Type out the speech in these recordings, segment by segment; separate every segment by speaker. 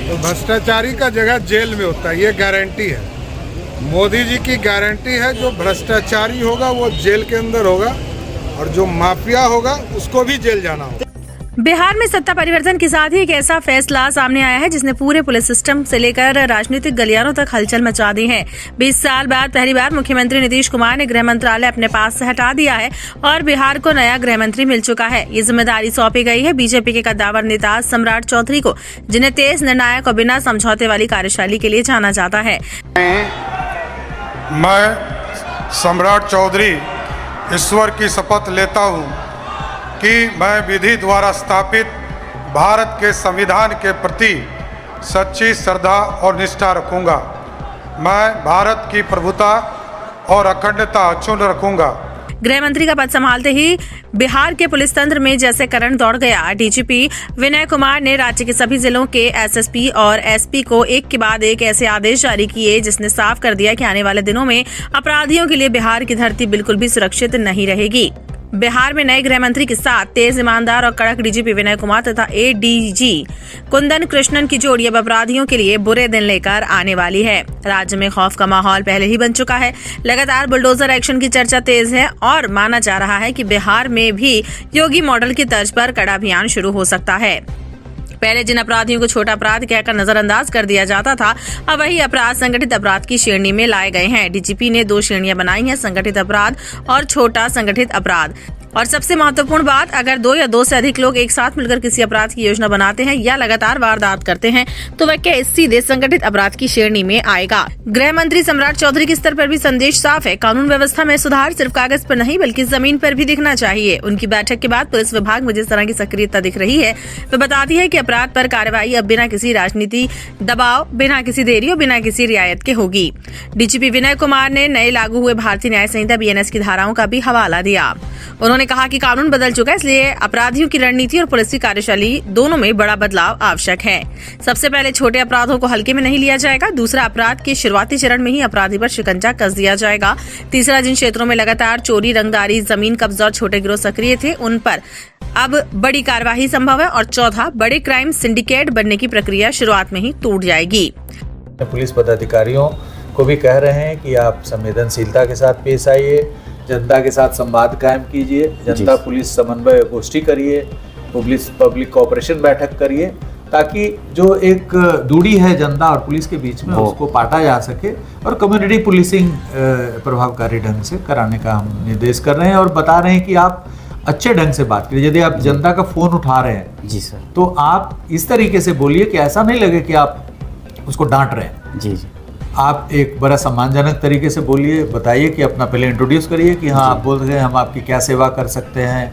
Speaker 1: तो भ्रष्टाचारी का जगह जेल में होता है, ये गारंटी है। मोदी जी की गारंटी है, जो भ्रष्टाचारी होगा वो जेल के अंदर होगा और जो माफिया होगा उसको भी जेल जाना होगा।
Speaker 2: बिहार में सत्ता परिवर्तन के साथ ही एक ऐसा फैसला सामने आया है जिसने पूरे पुलिस सिस्टम से लेकर राजनीतिक गलियारों तक हलचल मचा दी है। 20 साल बाद पहली बार मुख्यमंत्री नीतीश कुमार ने गृह मंत्रालय अपने पास से हटा दिया है और बिहार को नया गृह मंत्री मिल चुका है। ये जिम्मेदारी सौंपी गई है बीजेपी के कद्दावर नेता सम्राट चौधरी को, जिन्हें तेज, निर्णायक और बिना समझौते वाली कार्यशैली के लिए जाना जाता है।
Speaker 1: मैं सम्राट चौधरी ईश्वर की शपथ लेता हूँ कि मैं विधि द्वारा स्थापित भारत के संविधान के प्रति सच्ची श्रद्धा और निष्ठा रखूंगा। मैं भारत की प्रभुता और अखंडता अक्षुण्ण रखूंगा।
Speaker 2: गृह मंत्री का पद संभालते ही बिहार के पुलिस तंत्र में जैसे करंट दौड़ गया। डीजीपी विनय कुमार ने राज्य के सभी जिलों के एसएसपी और एसपी को एक के बाद एक ऐसे आदेश जारी किए जिसने साफ कर दिया कि आने वाले दिनों में अपराधियों के लिए बिहार की धरती बिल्कुल भी सुरक्षित नहीं रहेगी। बिहार में नए गृह मंत्री के साथ तेज, ईमानदार और कड़क डीजीपी विनय कुमार तथा एडीजी कुंदन कृष्णन की जोड़ी अब अपराधियों के लिए बुरे दिन लेकर आने वाली है। राज्य में खौफ का माहौल पहले ही बन चुका है। लगातार बुलडोजर एक्शन की चर्चा तेज है और माना जा रहा है कि बिहार में भी योगी मॉडल की तर्ज पर कड़ा अभियान शुरू हो सकता है। पहले जिन अपराधियों को छोटा अपराध कहकर नजरअंदाज कर दिया जाता था, अब वही अपराध संगठित अपराध की श्रेणी में लाए गए हैं। डीजीपी ने 2 श्रेणियां बनाई हैं, संगठित अपराध और छोटा संगठित अपराध। और सबसे महत्वपूर्ण बात, अगर 2 या 2 से अधिक लोग एक साथ मिलकर किसी अपराध की योजना बनाते हैं या लगातार वारदात करते हैं तो वह केस सीधे संगठित अपराध की श्रेणी में आएगा। गृह मंत्री सम्राट चौधरी के स्तर पर भी संदेश साफ है। कानून व्यवस्था में सुधार सिर्फ कागज पर नहीं बल्कि जमीन पर भी दिखना चाहिए। उनकी बैठक के बाद पुलिस विभाग में जिस तरह की सक्रियता दिख रही है वह बताती है कि अपराध पर कार्रवाई अब बिना किसी राजनीति दबाव, बिना किसी देरी और बिना किसी रियायत के होगी। डीजीपी विनय कुमार ने नए लागू हुए भारतीय न्याय संहिता बीएनएस की धाराओं का भी हवाला दिया। उन्होंने कहा कि कानून बदल चुका है, इसलिए अपराधियों की रणनीति और पुलिस की कार्यशैली दोनों में बड़ा बदलाव आवश्यक है। सबसे पहले छोटे अपराधों को हल्के में नहीं लिया जाएगा। दूसरा, अपराध के शुरुआती चरण में ही अपराधी पर शिकंजा कस दिया जाएगा। तीसरा, जिन क्षेत्रों में लगातार चोरी, रंगदारी, जमीन कब्जा और छोटे गिरोह सक्रिय थे उन पर अब बड़ी कार्यवाही संभव है। और चौथा, बड़े क्राइम सिंडिकेट बनने की प्रक्रिया शुरुआत में ही टूट जाएगी।
Speaker 3: पुलिस पदाधिकारियों को भी कह रहे हैं कि आप संवेदनशीलता के साथ पेश आइए, जनता के साथ संवाद कायम कीजिए, जनता पुलिस समन्वय गोष्ठी करिए, पुलिस पब्लिक कोऑपरेशन बैठक करिए, ताकि जो एक दूरी है जनता और पुलिस के बीच में उसको पाटा जा सके और कम्युनिटी पुलिसिंग प्रभावकारी ढंग से कराने का हम निर्देश कर रहे हैं। और बता रहे हैं कि आप अच्छे ढंग से बात करिए। यदि आप जनता का फोन उठा रहे हैं
Speaker 4: जी सर,
Speaker 3: तो आप इस तरीके से बोलिए कि ऐसा नहीं लगे कि आप उसको डांट रहे हैं।
Speaker 4: जी जी,
Speaker 3: आप एक बड़ा सम्मानजनक तरीके से बोलिए, बताइए कि अपना पहले इंट्रोड्यूस करिए कि हाँ आप बोल रहे हैं हम आपकी क्या सेवा कर सकते हैं,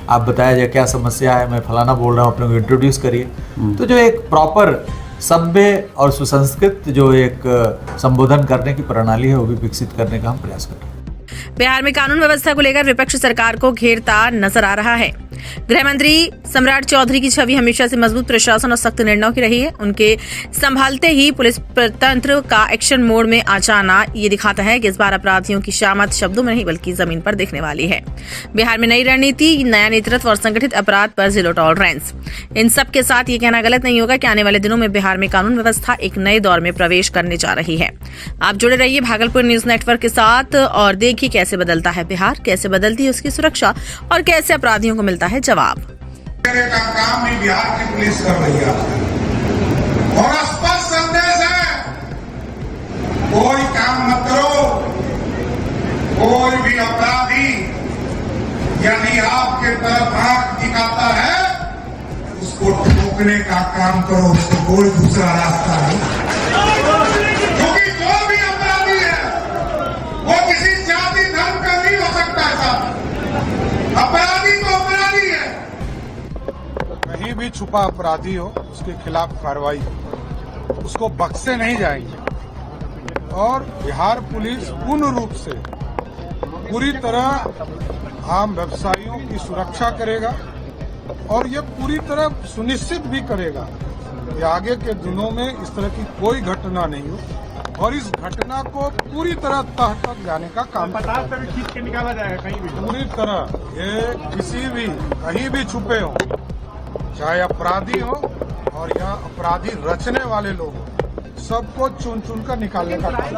Speaker 3: आप बताया जाए क्या समस्या है, मैं फलाना बोल रहा हूँ, अपने को इंट्रोड्यूस करिए। तो जो एक प्रॉपर सभ्य और सुसंस्कृत जो एक संबोधन करने की प्रणाली है वो भी विकसित करने का हम प्रयास कर रहे हैं।
Speaker 2: बिहार में कानून व्यवस्था को लेकर विपक्ष सरकार को घेरता नजर आ रहा है। गृह मंत्री सम्राट चौधरी की छवि हमेशा से मजबूत प्रशासन और सख्त निर्णयों की रही है। उनके संभालते ही पुलिस तंत्र का एक्शन मोड में आ जाना ये दिखाता है कि इस बार अपराधियों की शामत शब्दों में नहीं बल्कि जमीन पर दिखने वाली है। बिहार में नई रणनीति, नया नेतृत्व और संगठित अपराध पर जीरो टॉलरेंस। इन सब के साथ ये कहना गलत नहीं होगा कि आने वाले दिनों में बिहार में कानून व्यवस्था एक नए दौर में प्रवेश करने जा रही है। आप जुड़े रहिए भागलपुर न्यूज नेटवर्क के साथ और देखिए कैसे बदलता है बिहार, कैसे बदलती है उसकी सुरक्षा और कैसे अपराधियों को मिलता है जवाब।
Speaker 5: का काम भी बिहार की पुलिस कर रही है और स्पष्ट संदेश है, कोई काम मत करो, कोई भी अपराधी यानी आपके तरफ आंख दिखाता है उसको ठोकने का काम करो, उसको कोई दूसरा रास्ता नहीं। क्योंकि जो भी अपराधी है वो किसी जाति धर्म का नहीं हो सकता है साहब। अपराधी तो अपराधी है।
Speaker 1: कहीं भी छुपा अपराधी हो उसके खिलाफ कार्रवाई हो, उसको बख्शे नहीं जाएंगे। और बिहार पुलिस पूर्ण रूप से पूरी तरह आम व्यवसायियों की सुरक्षा करेगा और ये पूरी तरह सुनिश्चित भी करेगा कि आगे के दिनों में इस तरह की कोई घटना नहीं हो और इस घटना को पूरी तरह तह तक जाने का काम खींच के निकाला जाएगा। कहीं भी पूरी तरह ये किसी भी कहीं भी छुपे हो, चाहे अपराधी हो और यहाँ अपराधी रचने वाले लोग सबको चुन चुन कर निकालने का काम